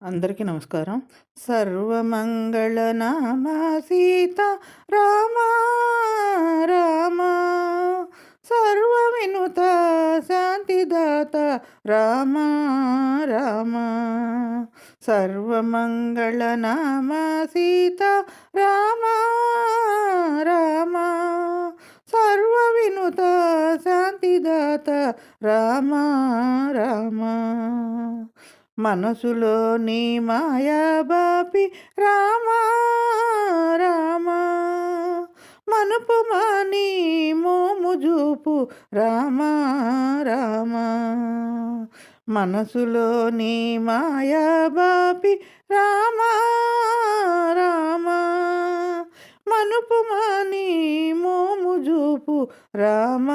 అందరికీ నమస్కారం. సర్వమంగళనామ సీత రామ రామ, సర్వవినుత శాంతిదాత రామ రామ, సర్వమంగళనామ సీత రామ రామ, సర్వవినుత శాంతిదాత రామ రామ. మనసులో నీ మాయా బాపి రామ రామ, మనుపు మాని మోము జూపు రామ రామ. మనసులో నీ మాయా బాపి రామ రామ, మనుపు మాని మోము జూపు రామ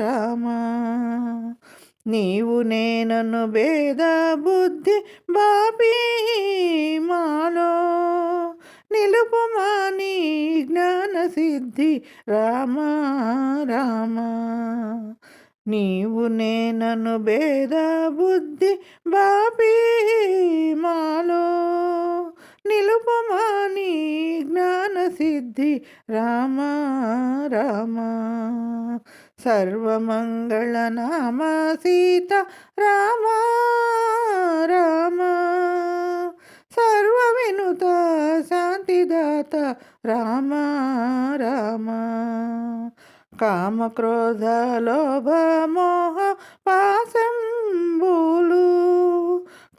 రామ. నీవు నేనను భేద బుద్ధి బాపి మాలో నిలుపుమాని జ్ఞాన సిద్ధి రామ రామ. నీవు నేనను భేద బుద్ధి బాపి మాలో నిలుపుమాని జ్ఞాన సిద్ధి రామ రామ. సర్వమంగళనామ సీత రామ రామ, సర్వవినుత శాంతిదాత రామ రామ. కామక్రోధ లోభ మోహ పాశంబులు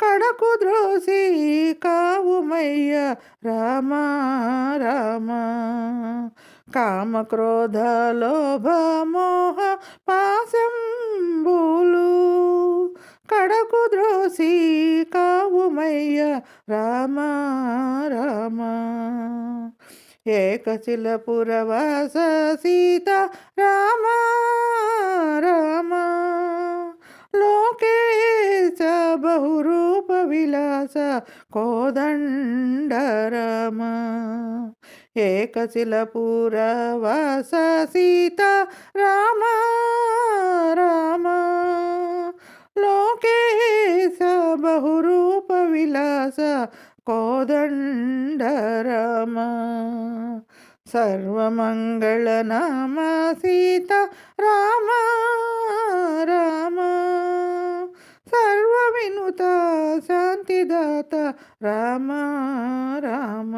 కడకు ద్రోసి కావుమయ్య రామ రామ. కామక్రోధ లోభ మోహ పాశంబులు కడకు ద్రోసి కావుమయ్య రామ రామ. ఏకశిలపురవాస సీత రామ రామ, లోకేశ బహురూప విలాస కోదండ రామ. ఏకశిలపురవాస సీత రామ రామ, లోకేశ బహురూప విలాస కోదండ రామ. సర్వమంగళనామ సీత రామ రామ, సర్వవినుత శాంతిదాత రామ రామ.